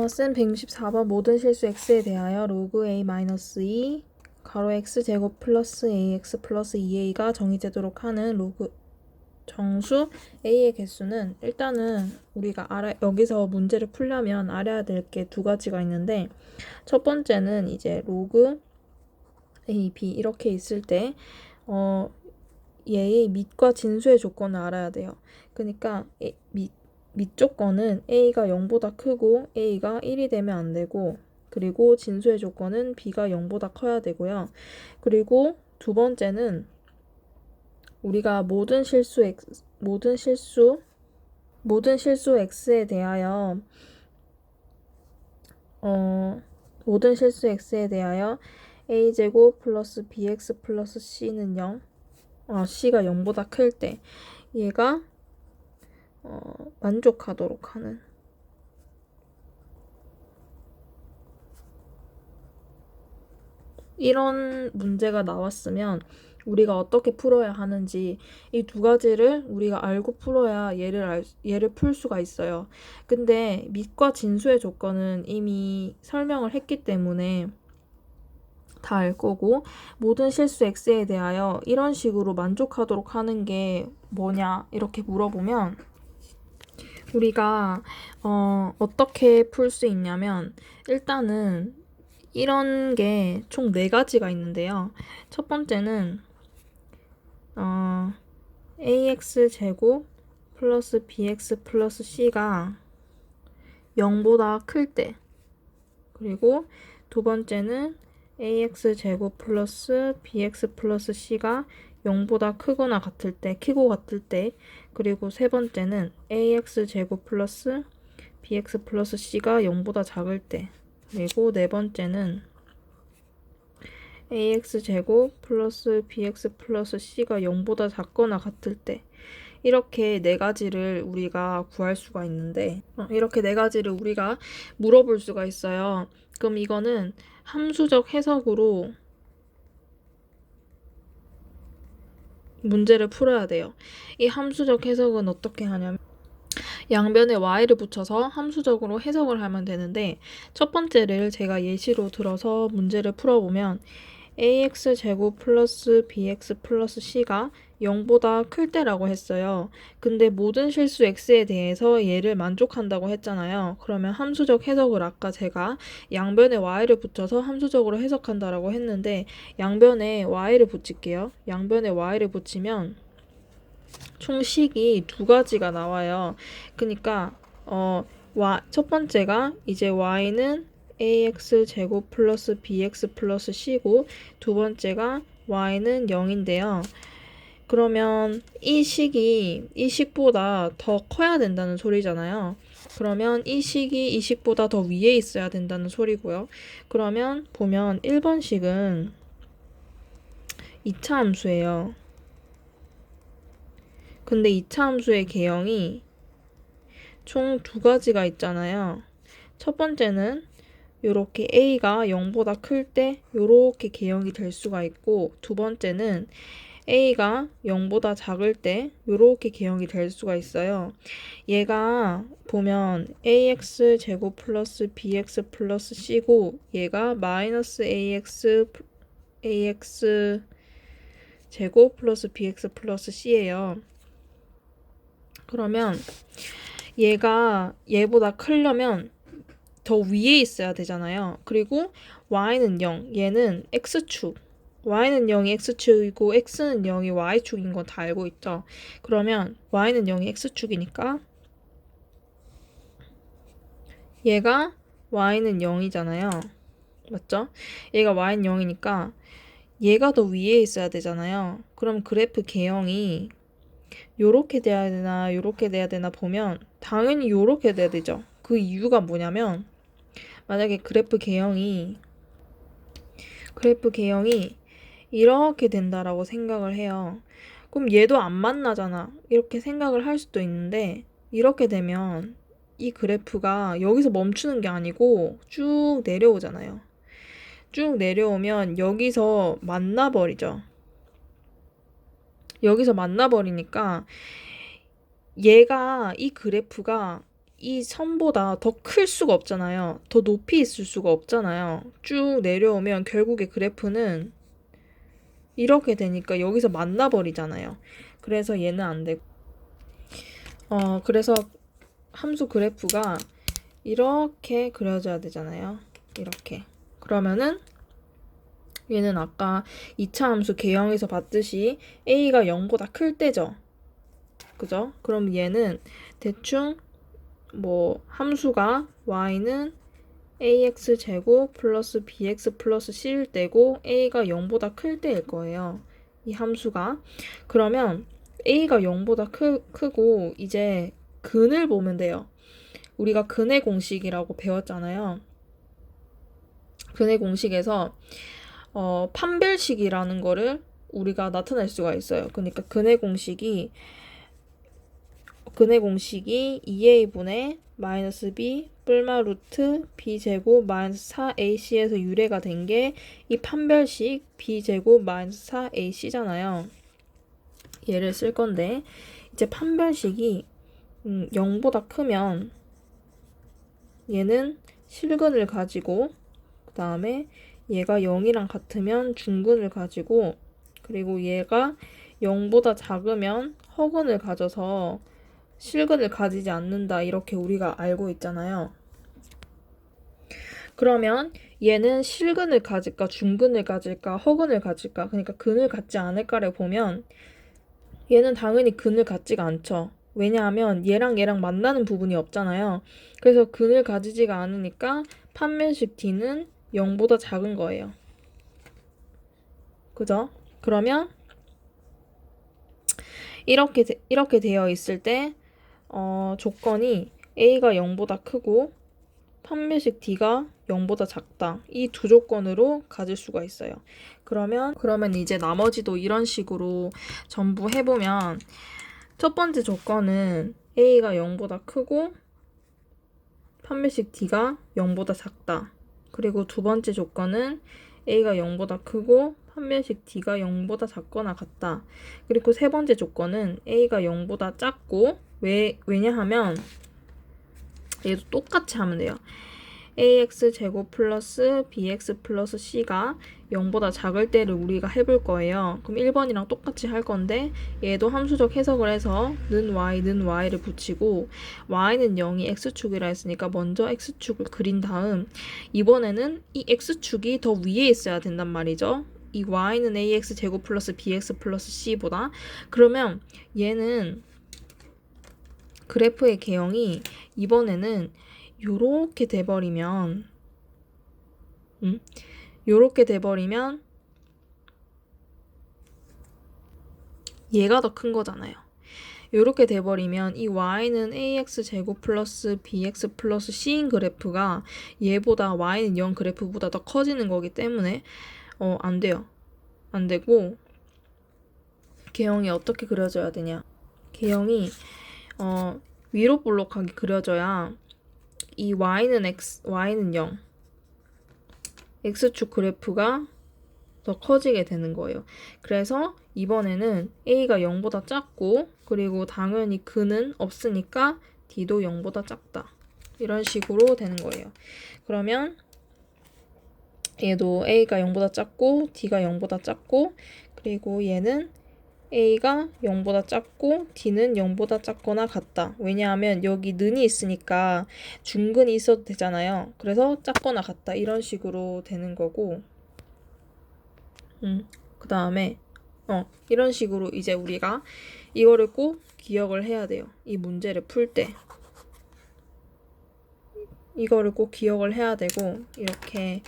쌤 164번 모든 실수 x에 대하여 로그 a-2 가로 x제곱 플러스 ax 플러스 2a가 정의되도록 하는 로그 정수 a의 개수는 일단은 우리가 여기서 문제를 풀려면 알아야 될 게 두 가지가 있는데 첫 번째는 이제 로그 a, b 이렇게 있을 때 얘의 밑과 진수의 조건을 알아야 돼요. 그러니까 밑 조건은 a가 0보다 크고 a가 1이 되면 안 되고, 그리고 진수의 조건은 b가 0보다 커야 되고요. 그리고 두 번째는 우리가 모든 실수 x에 대하여 모든 실수 x에 대하여 a제곱 플러스 bx 플러스 c는 0, c가 0보다 클 때 얘가 만족하도록 하는 이런 문제가 나왔으면 우리가 어떻게 풀어야 하는지 이 두 가지를 우리가 알고 풀어야 얘를 풀 수가 있어요. 근데 밑과 진수의 조건은 이미 설명을 했기 때문에 다 알 거고, 모든 실수 x에 대하여 이런 식으로 만족하도록 하는 게 뭐냐 이렇게 물어보면 우리가 어떻게 풀 수 있냐면, 일단은 이런 게 총 4가지가 있는데요. 첫 번째는 ax제곱 플러스 bx 플러스 c가 0보다 클 때, 그리고 두 번째는 ax제곱 플러스 bx 플러스 c가 0보다 크거나 같을 때, 크고 같을 때, 그리고 세 번째는 ax제곱 플러스 bx 플러스 c가 0보다 작을 때, 그리고 네 번째는 ax제곱 플러스 bx 플러스 c가 0보다 작거나 같을 때. 이렇게 4가지를 우리가 구할 수가 있는데, 이렇게 4가지를 우리가 물어볼 수가 있어요. 그럼 이거는 함수적 해석으로 문제를 풀어야 돼요. 이 함수적 해석은 어떻게 하냐면 양변에 y를 붙여서 함수적으로 해석을 하면 되는데, 첫 번째를 제가 예시로 들어서 문제를 풀어보면 ax제곱 플러스 bx 플러스 c가 0보다 클 때라고 했어요. 근데 모든 실수 x에 대해서 얘를 만족한다고 했잖아요. 그러면 함수적 해석을 아까 제가 양변에 y를 붙여서 함수적으로 해석한다라고 했는데, 양변에 y를 붙일게요. 양변에 y를 붙이면 총 식이 2가지가 나와요. 그러니까 첫 번째가 이제 y는 ax제곱 플러스 bx 플러스 c고, 두 번째가 y는 0인데요. 그러면 이 식보다 더 커야 된다는 소리잖아요. 그러면 이 식이 이 식보다 더 위에 있어야 된다는 소리고요. 그러면 보면 1번 식은 2차 함수예요. 근데 2차 함수의 개형이 총 2가지가 있잖아요. 첫 번째는 요렇게 a가 0보다 클 때 요렇게 개형이 될 수가 있고, 두 번째는 a가 0보다 작을 때 요렇게 개형이 될 수가 있어요. 얘가 보면 ax제곱 플러스 bx 플러스 c고, 얘가 마이너스 ax 제곱 플러스 bx 플러스 c예요. 그러면 얘가 얘보다 크려면 더 위에 있어야 되잖아요. 그리고 y는 0, 얘는 x축. y는 0이 x축이고 x는 0이 y축인 건 다 알고 있죠. 그러면 y는 0이 x축이니까 얘가 y는 0이잖아요. 맞죠? 얘가 y는 0이니까 얘가 더 위에 있어야 되잖아요. 그럼 그래프 개형이 요렇게 돼야 되나 요렇게 돼야 되나 보면 당연히 요렇게 돼야 되죠. 그 이유가 뭐냐면, 만약에 그래프 개형이 이렇게 된다라고 생각을 해요. 그럼 얘도 안 만나잖아. 이렇게 생각을 할 수도 있는데, 이렇게 되면 이 그래프가 여기서 멈추는 게 아니고 쭉 내려오잖아요. 쭉 내려오면 여기서 만나버리죠. 여기서 만나버리니까 이 그래프가 이 선보다 더 클 수가 없잖아요. 더 높이 있을 수가 없잖아요. 쭉 내려오면 결국에 그래프는 이렇게 되니까 여기서 만나버리잖아요. 그래서 얘는 안 되고. 그래서 함수 그래프가 이렇게 그려져야 되잖아요. 이렇게. 그러면은 얘는 아까 2차 함수 개형에서 봤듯이 a가 0보다 클 때죠. 그죠? 그럼 얘는 대충 뭐 함수가 y는 ax 제곱 플러스 bx 플러스 c일 때고 a가 0보다 클 때일 거예요. 이 함수가. 그러면 a가 0보다 크고 이제 근을 보면 돼요. 우리가 근의 공식이라고 배웠잖아요. 근의 공식에서 판별식이라는 거를 우리가 나타낼 수가 있어요. 그러니까 근의 공식이 2a분의 마이너스 b 뿔마 루트 b제곱 마이너스 4ac에서 유래가 된 게 이 판별식 b제곱 마이너스 4ac잖아요. 얘를 쓸 건데 이제 판별식이 0보다 크면 얘는 실근을 가지고 그 다음에 얘가 0이랑 같으면 중근을 가지고 그리고 얘가 0보다 작으면 허근을 가져서 실근을 가지지 않는다 이렇게 우리가 알고 있잖아요. 그러면 얘는 실근을 가질까 중근을 가질까 허근을 가질까 그러니까 근을 갖지 않을까를 보면 얘는 당연히 근을 갖지가 않죠. 왜냐하면 얘랑 만나는 부분이 없잖아요. 그래서 근을 가지지가 않으니까 판별식 D는 0보다 작은 거예요. 그죠? 그러면 이렇게 되어 있을 때 조건이 A가 0보다 크고 판별식 D가 0보다 작다. 이 두 조건으로 가질 수가 있어요. 그러면 이제 나머지도 이런 식으로 전부 해보면 첫 번째 조건은 A가 0보다 크고 판별식 D가 0보다 작다. 그리고 두 번째 조건은 A가 0보다 크고 판별식 D가 0보다 작거나 같다. 그리고 세 번째 조건은 A가 0보다 작고 왜냐하면 얘도 똑같이 하면 돼요. ax 제곱 플러스 bx 플러스 c가 0보다 작을 때를 우리가 해볼 거예요. 그럼 1번이랑 똑같이 할 건데 얘도 함수적 해석을 해서 는 y를 붙이고 y는 0이 x축이라 했으니까 먼저 x축을 그린 다음 이번에는 이 x축이 더 위에 있어야 된단 말이죠. 이 y는 ax 제곱 플러스 bx 플러스 c보다. 그러면 얘는 그래프의 개형이 이번에는 요렇게 돼버리면 얘가 더 큰 거잖아요. 요렇게 돼버리면 이 y는 ax 제곱 플러스 bx 플러스 c인 그래프가 얘보다 y는 0 그래프보다 더 커지는 거기 때문에 안 돼요. 안 되고 개형이 어떻게 그려져야 되냐. 개형이 위로 볼록하게 그려져야 이 y는 0 x축 그래프가 더 커지게 되는 거예요. 그래서 이번에는 a가 0보다 작고 그리고 당연히 근은 없으니까 d도 0보다 작다. 이런 식으로 되는 거예요. 그러면 얘도 a가 0보다 작고 d가 0보다 작고 그리고 얘는 a가 0보다 작고 d는 0보다 작거나 같다. 왜냐하면 여기 는이 있으니까 중근이 있어도 되잖아요. 그래서 작거나 같다. 이런 식으로 되는 거고 그 다음에 이런 식으로 이제 우리가 이거를 꼭 기억을 해야 돼요. 이 문제를 풀 때 이거를 꼭 기억을 해야 되고 이렇게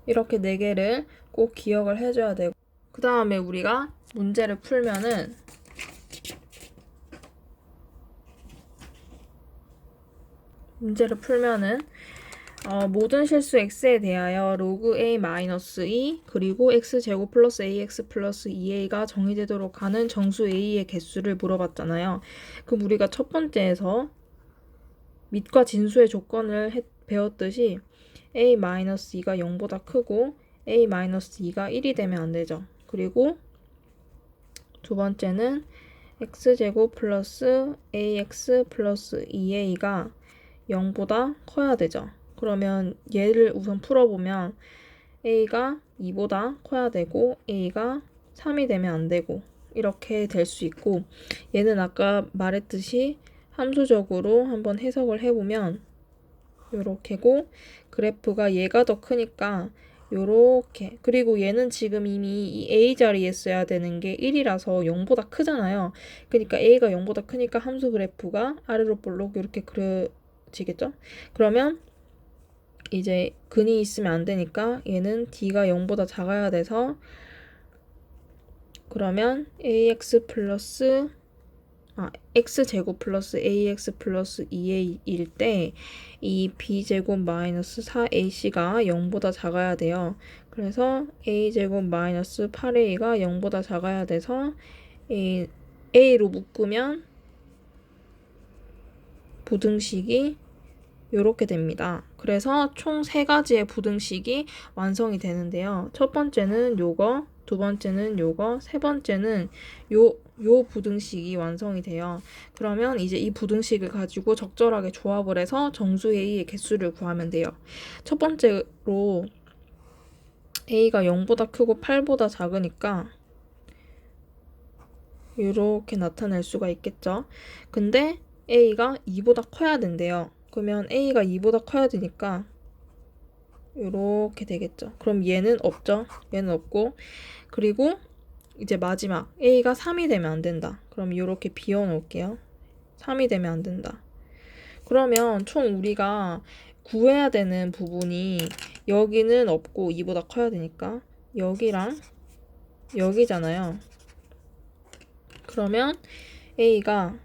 4개를 꼭 기억을 해줘야 되고 그 다음에 우리가 문제를 풀면은 모든 실수 x에 대하여 로그 a-2 그리고 x제곱 플러스 ax 플러스 2a가 정의되도록 하는 정수 a의 개수를 물어봤잖아요. 그럼 우리가 첫 번째에서 밑과 진수의 조건을 배웠듯이 a-2가 0보다 크고 a-2가 1이 되면 안 되죠. 그리고 두 번째는 x제곱 플러스 ax 플러스 2a가 0보다 커야 되죠. 그러면 얘를 우선 풀어보면 a가 2보다 커야 되고 a가 3이 되면 안 되고 이렇게 될 수 있고, 얘는 아까 말했듯이 함수적으로 한번 해석을 해보면 요렇게고, 그래프가 얘가 더 크니까 요렇게, 그리고 얘는 지금 이미 이 a 자리에 써야 되는 게 1이라서 0보다 크잖아요. 그러니까 a가 0보다 크니까 함수 그래프가 아래로 볼록 이렇게 그려지겠죠? 그러면 이제 근이 있으면 안 되니까 얘는 d가 0보다 작아야 돼서, 그러면 ax 플러스 x제곱 플러스 ax 플러스 2a일 때 이 b제곱 마이너스 4ac가 0보다 작아야 돼요. 그래서 a제곱 마이너스 8a가 0보다 작아야 돼서 a로 묶으면 부등식이 이렇게 됩니다. 그래서 총 3가지의 부등식이 완성이 되는데요. 첫 번째는 요거, 두 번째는 요거, 세 번째는 요 부등식이 완성이 돼요. 그러면 이제 이 부등식을 가지고 적절하게 조합을 해서 정수 A의 개수를 구하면 돼요. 첫 번째로 A가 0보다 크고 8보다 작으니까 이렇게 나타낼 수가 있겠죠. 근데 A가 2보다 커야 된대요. 그러면 A가 2보다 커야 되니까 이렇게 되겠죠. 그럼 얘는 없죠. 얘는 없고, 그리고 이제 마지막 A가 3이 되면 안 된다. 그럼 이렇게 비워 놓을게요. 3이 되면 안 된다. 그러면 총 우리가 구해야 되는 부분이 여기는 없고 2보다 커야 되니까 여기랑 여기잖아요. 그러면 A가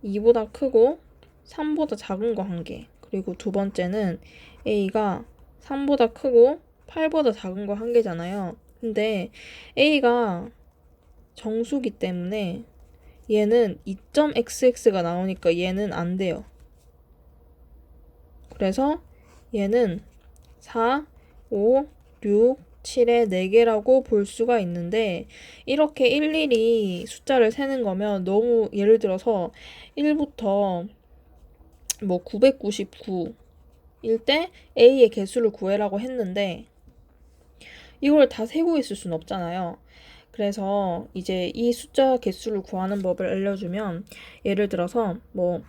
2보다 크고 3보다 작은 거 한 개, 그리고 두 번째는 A가 3보다 크고 8보다 작은 거 한 개잖아요. 근데 A가 정수기 때문에 얘는 2.xx가 나오니까 얘는 안 돼요. 그래서 얘는 4, 5, 6, 7의 4개라고 볼 수가 있는데, 이렇게 일일이 숫자를 세는 거면 너무, 예를 들어서 1부터 뭐 999일 때 A의 개수를 구해라고 했는데 이걸 다 세고 있을 순 없잖아요. 그래서 이제 이 숫자 개수를 구하는 법을 알려주면, 예를 들어서 뭐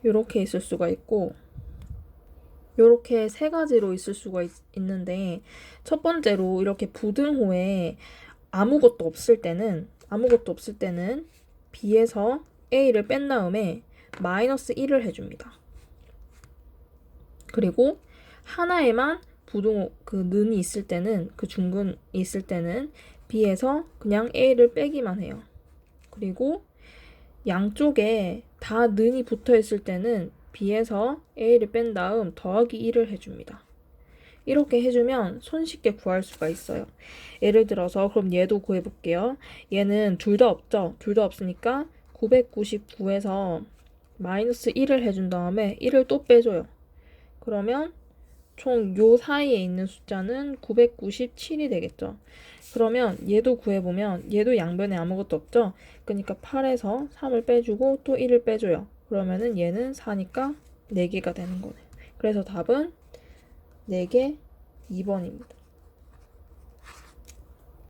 요렇게 있을 수가 있고 요렇게 3가지로 있을 수가 있는데, 첫 번째로 이렇게 부등호에 아무것도 없을 때는 B에서 A를 뺀 다음에 마이너스 1을 해줍니다. 그리고 하나에만 부등호 그 는이 있을 때는, 그 중근이 있을 때는 B에서 그냥 A를 빼기만 해요. 그리고 양쪽에 다 는이 붙어 있을 때는 B에서 A를 뺀 다음 더하기 1을 해줍니다. 이렇게 해주면 손쉽게 구할 수가 있어요. 예를 들어서 그럼 얘도 구해볼게요. 얘는 둘 다 없죠? 둘 다 없으니까 999에서 마이너스 1을 해준 다음에 1을 또 빼줘요. 그러면 총 요 사이에 있는 숫자는 997이 되겠죠. 그러면 얘도 구해보면 얘도 양변에 아무것도 없죠. 그러니까 8에서 3을 빼주고 또 1을 빼줘요. 그러면은 얘는 4니까 4개가 되는 거네요. 그래서 답은 4개 2번입니다.